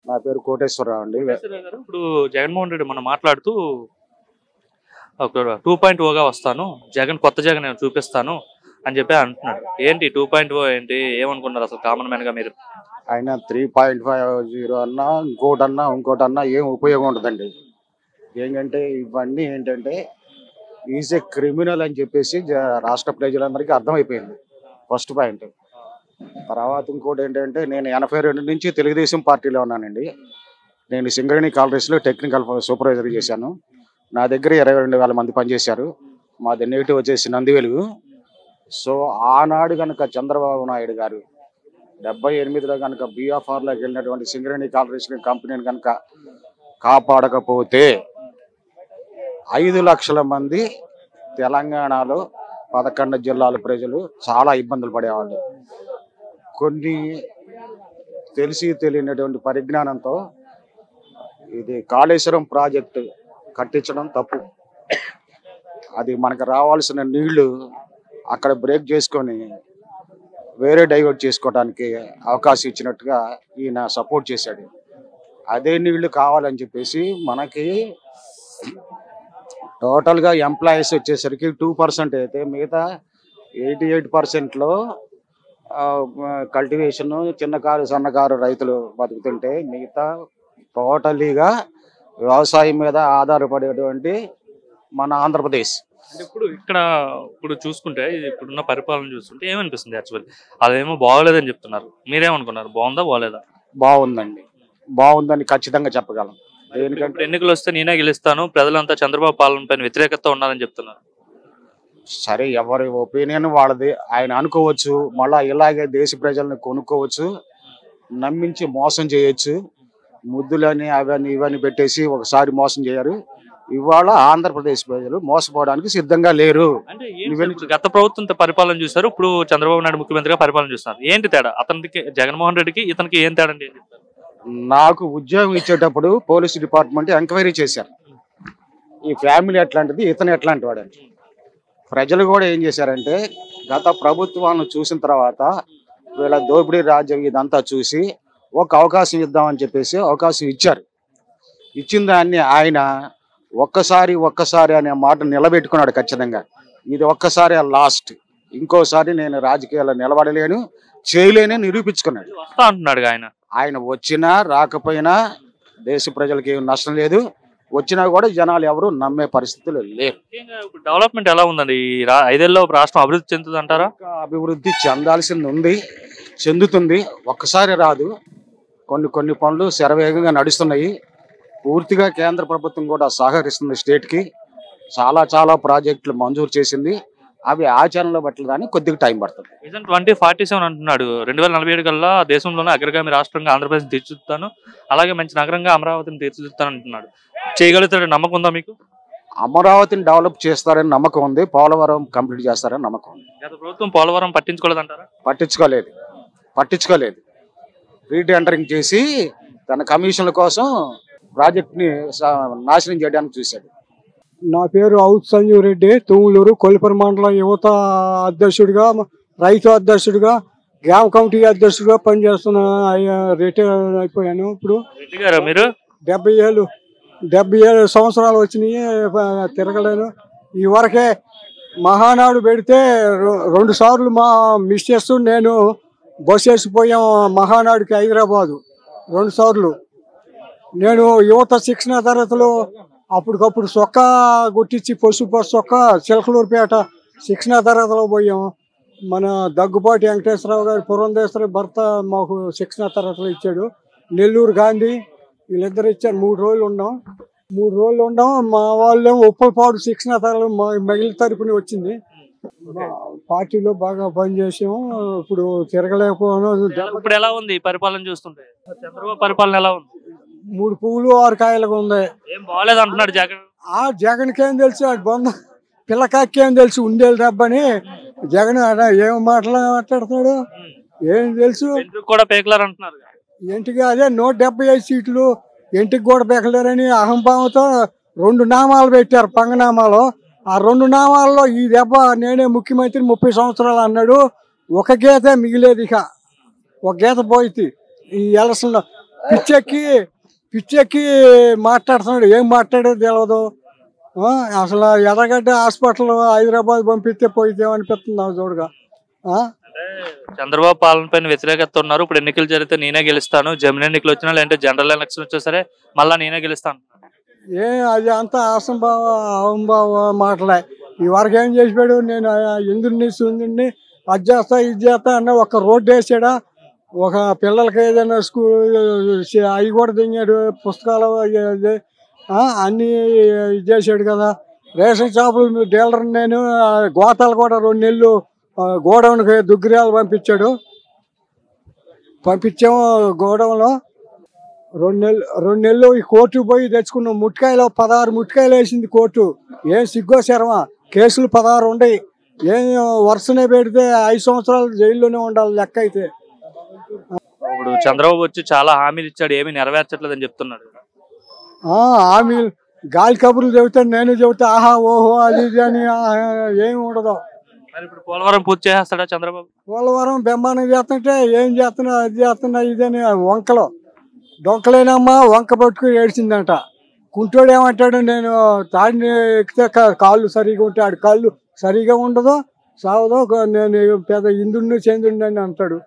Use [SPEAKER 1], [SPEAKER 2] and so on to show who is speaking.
[SPEAKER 1] నా పేరు కోటేశ్వరరావు అండి.
[SPEAKER 2] ఇప్పుడు జగన్మోహన్ రెడ్డి మనం మాట్లాడుతూ ఒక 2.0గా వస్తాను, జగన్ కొత్త జగన్ నేను చూపిస్తాను అని చెప్పి అంటున్నాడు. ఏంటి 2.0 ఏంటి, ఏమనుకున్నారు అసలు కామన్ మ్యాన్ గా మీరు?
[SPEAKER 1] ఆయన 3.50 అన్నా ఇంకోటన్నా ఏం ఉపయోగం ఉండదండి. ఏంటంటే ఇవన్నీ ఏంటంటే ఈజ్ ఏ క్రిమినల్ అని చెప్పేసి రాష్ట్ర ప్రజలందరికీ అర్థమైపోయింది. First point. తర్వాత ఇంకోటి ఏంటంటే నేను 82 నుంచి తెలుగుదేశం పార్టీలో ఉన్నానండి. నేను సింగరేణి కాలరీస్లో టెక్నికల్ సూపర్వైజర్ చేశాను. నా దగ్గర 22,000 మంది పనిచేశారు. మాది నేటివ్ వచ్చేసి నందివెలుగు. సో ఆనాడు కనుక చంద్రబాబు నాయుడు గారు 78లో కనుక BFRలోకి వెళ్ళినటువంటి సింగరేణి కాలరీస్ కంపెనీని కనుక కాపాడకపోతే 5 లక్షల మంది తెలంగాణలో 11 జిల్లాల ప్రజలు చాలా ఇబ్బందులు పడేవాళ్ళు. కొన్ని తెలిసి తెలియనటువంటి పరిజ్ఞానంతో ఇది కాళేశ్వరం ప్రాజెక్టు కట్టించడం తప్పు. అది మనకు రావాల్సిన నీళ్లు అక్కడ బ్రేక్ చేసుకొని వేరే డైవర్ట్ చేసుకోవడానికి అవకాశం ఇచ్చినట్టుగా ఈయన సపోర్ట్ చేశాడు. అదే నీళ్లు కావాలని చెప్పేసి మనకి టోటల్గా ఎంప్లాయీస్ వచ్చేసరికి 2% అయితే మిగతా 88%లో కల్టివేషన్ చిన్నకారు సన్నకారు రైతులు బతుకుతుంటే మిగతా టోటలీగా వ్యవసాయం మీద ఆధారపడేటువంటి మన ఆంధ్రప్రదేశ్.
[SPEAKER 2] అంటే ఇప్పుడు చూసుకుంటే ఇప్పుడున్న పరిపాలన చూస్తుంటే ఏమనిపిస్తుంది? యాక్చువల్లీ అదేమో బాగోలేదని చెప్తున్నారు, మీరేమనుకున్నారు? బాగుందా బాగోలేదా?
[SPEAKER 1] బాగుందండి, బాగుందని ఖచ్చితంగా చెప్పగలం.
[SPEAKER 2] ఎందుకంటే ఎన్నికలు వస్తే నేనే గెలుస్తాను, ప్రజలంతా చంద్రబాబు పాలన పైన వ్యతిరేకత ఉన్నారని చెప్తున్నారు.
[SPEAKER 1] సరే, ఎవరి ఒపీనియన్ వాళ్ళది. ఆయన అనుకోవచ్చు, మళ్ళా ఇలాగే దేశ ప్రజల్ని కొనుక్కోవచ్చు, నమ్మించి మోసం చేయొచ్చు. ముద్దులని అవన్నీ ఇవన్నీ పెట్టేసి ఒకసారి మోసం చేయరు. ఇవాళ ఆంధ్రప్రదేశ్ ప్రజలు మోసపోవడానికి సిద్ధంగా లేరు.
[SPEAKER 2] అంటే గత ప్రభుత్వం పరిపాలన చూసారు, ఇప్పుడు చంద్రబాబు నాయుడు ముఖ్యమంత్రిగా పరిపాలన చూస్తున్నారు. ఏంటి తేడా? అతనికి జగన్మోహన్ రెడ్డికి ఇతనికి ఏం తేడా అండి?
[SPEAKER 1] నాకు ఉద్యోగం ఇచ్చేటప్పుడు పోలీస్ డిపార్ట్మెంట్ ఎంక్వైరీ చేశారు, ఈ ఫ్యామిలీ ఎట్లాంటిది, ఇతను ఎట్లాంటి వాడండి. ప్రజలు కూడా ఏం చేశారంటే గత ప్రభుత్వాలను చూసిన తర్వాత వీళ్ళ దోపిడీ రాజ్యం ఇదంతా చూసి ఒక అవకాశం ఇద్దామని చెప్పేసి అవకాశం ఇచ్చారు. ఇచ్చిన దాన్ని ఆయన ఒక్కసారి అనే మాట నిలబెట్టుకున్నాడు ఖచ్చితంగా. ఇది ఒక్కసారి లాస్ట్, ఇంకోసారి నేను రాజకీయాల్లో నిలబడలేను, చేయలేని నిరూపించుకున్నాడు.
[SPEAKER 2] అంటున్నాడు
[SPEAKER 1] ఆయన వచ్చినా రాకపోయినా దేశ ప్రజలకి ఏం నష్టం లేదు. వచ్చినా కూడా జనాలు ఎవరు నమ్మే పరిస్థితులు లేరు.
[SPEAKER 2] డెవలప్మెంట్ ఎలా ఉందండి? 5 ఏళ్ళలో రాష్ట్రం అభివృద్ధి చెందుతుంది అంటారా?
[SPEAKER 1] అభివృద్ధి చెందాల్సింది ఉంది, చెందుతుంది. ఒక్కసారి రాదు. కొన్ని పనులు శరవేగంగా నడుస్తున్నాయి. పూర్తిగా కేంద్ర ప్రభుత్వం కూడా సహకరిస్తుంది. స్టేట్కి చాలా ప్రాజెక్టులు మంజూరు చేసింది. అవి ఆచరణలో పట్టడానికి కొద్దిగా టైం పడుతుంది.
[SPEAKER 2] 2047 అంటున్నాడు. 2047 కల్లా దేశంలోనే అగ్రగామి రాష్ట్రంగా ఆంధ్రప్రదేశ్ తీర్చిదిద్దుతాను, అలాగే మంచి నగరంగా అమరావతిని తీర్చిదిద్దుతాను అంటున్నాడు. చేయగలుగుతాడు నమ్మకం ఉందా మీకు?
[SPEAKER 1] అమరావతిని డెవలప్ చేస్తారని నమ్మకం ఉంది, పోలవరం కంప్లీట్ చేస్తారని నమ్మకం ఉంది.
[SPEAKER 2] గత ప్రభుత్వం పోలవరం పట్టించుకోలేదంటారా?
[SPEAKER 1] పట్టించుకోలేదు. రీటెండరింగ్ చేసి తన కమిషన్ల కోసం ప్రాజెక్ట్ని నాశనం చేయడానికి చూశాడు.
[SPEAKER 3] నా పేరు ఔత్ సంజీవ్ రెడ్డి, తుములూరు కొల్లిపరి మండలం యువత అధ్యక్షుడిగా, రైతు అధ్యక్షుడిగా, గ్రామ కమిటీ అధ్యక్షుడిగా పనిచేస్తున్న. రిటైర్ అయిపోయాను. ఇప్పుడు
[SPEAKER 2] మీరు
[SPEAKER 3] 77 సంవత్సరాలు వచ్చినాయి, తిరగలేను. ఈ వరకే మహానాడు పెడితే 2 సార్లు మా మిస్సెస్ నేను బస్సు వేసిపోయాం మహానాడుకి, హైదరాబాదు 2 సార్లు. నేను యువత శిక్షణ తరగతిలో అప్పటికప్పుడు చొక్కా కొట్టించి పసుపు చొక్కా చిలకలూరుపేట శిక్షణ తరగతిలో పోయాం. మన దగ్గుబాటి వెంకటేశ్వరరావు గారి పురంధేశ్వరి భర్త మాకు శిక్షణ తరగతిలో ఇచ్చాడు. నెల్లూరు గాంధీ వీళ్ళిద్దరు ఇచ్చారు. 3 రోజులు ఉండాం. మా వాళ్ళు ఉప్పలపాడు శిక్షణ తరగతి మిగిలిన తరపుని వచ్చింది. పార్టీలో బాగా పనిచేసాము. ఇప్పుడు తిరగలేకపోయాను.
[SPEAKER 2] ఇప్పుడు ఎలా ఉంది పరిపాలన చూస్తుంటే? చంద్రబాబు పరిపాలన ఎలా ఉంది?
[SPEAKER 3] 3 పువ్వులు 6 కాయలుగా ఉంది.
[SPEAKER 2] ఏం బాగాలేదు అంటున్నాడు జగన్.
[SPEAKER 3] జగన్కి ఏం తెలుసు, అది బొంద పిల్లకాకి ఏం తెలుసు, ఉండేది డబ్బని. జగన్ ఏం మాట్లాడుతున్నాడు, ఏం తెలుసు.
[SPEAKER 2] కూడా పేకలారు అంటున్నారు.
[SPEAKER 3] ఇంటికి అదే 175 సీట్లు ఇంటికి కూడా పేకలేరని అహంభావంతో 2 నామాలు పెట్టారు, పంగనామాలు. ఆ 2 నామాల్లో ఈ దెబ్బ నేనే ముఖ్యమంత్రి 30 సంవత్సరాలు అన్నాడు. ఒక గీత మిగిలేదు. ఇక ఒక గీత పోయింది ఈ ఎలక్షన్లో. పిచ్చెక్కి పిచ్చెక్కి మాట్లాడుతున్నాడు. ఏం మాట్లాడేది తెలియదు. అసలు ఎర్రగడ్డ హాస్పిటల్ హైదరాబాద్ పంపిస్తే పోయితే అనిపిస్తుంది నాకు చూడగా.
[SPEAKER 2] చంద్రబాబు పాలన పైన వ్యతిరేకత ఉన్నారు. ఇప్పుడు ఎన్నికలు జరిగితే నేనే గెలుస్తాను, జమిని ఎన్నికలు వచ్చినా లేదంటే జనరల్ ఎలక్షన్ వచ్చా సరే మళ్ళా నేనే గెలుస్తాను.
[SPEAKER 3] అది అంతా అహంభావ మాటలే. ఈ వరకు ఏం చేసిపోయాడు? నేను ఇంద్రుడిని శూన్యుడిని అది చేస్తా ఇది చేస్తా అన్న. ఒక రోడ్డు వేసాడా? ఒక పిల్లలకి ఏదైనా స్కూల్ అవి కూడా తిన్నాడు, పుస్తకాలు అన్నీ ఇది చేసాడు కదా. రేషన్ షాపులు డీలర్ నేను గోతాలు కూడా 2 నెలలు గోడౌన్కి దుగ్గిరాలు పంపించాము. గోడౌన్లో 2 నెలలు ఈ కోర్టు పోయి తెచ్చుకున్నాం. ముట్టికాయలు 16 ముట్టికాయలు వేసింది కోర్టు. ఏం సిగ్గో శరమా? కేసులు 16 ఉన్నాయి. ఏం వరుసనే పెడితే 5 సంవత్సరాలు జైల్లోనే ఉండాలి లెక్క అయితే.
[SPEAKER 2] ఇప్పుడు చంద్రబాబు వచ్చి చాలా హామీలు ఇచ్చాడు, ఏమీ నెరవేర్చట్లేదని చెప్తున్నాడు.
[SPEAKER 3] హామీలు గాలి కబుర్లు చెబుతాను, నేను చెబుతా ఆహా ఓహో అది ఇది అని ఏమి ఉండదు.
[SPEAKER 2] మరి ఇప్పుడు పోలవరం పూర్తి చేస్తాడా చంద్రబాబు?
[SPEAKER 3] పోలవరం బెమ్మానం చేస్తుంటే ఏం చేస్తున్నా అది చేస్తున్నా ఇదని వంకలు డొంకలేనమ్మా వంక పట్టుకుని ఏడ్చిందంట. కుంటోడు ఏమంటాడు? నేను తాడిని ఎక్కితే కాళ్ళు సరిగా ఉంటే ఆడి కాళ్ళు సరిగా ఉండదు, సావదు, నేను పెద్ద ఇంద్రుడిని చంద్రుడిని అని అంటాడు.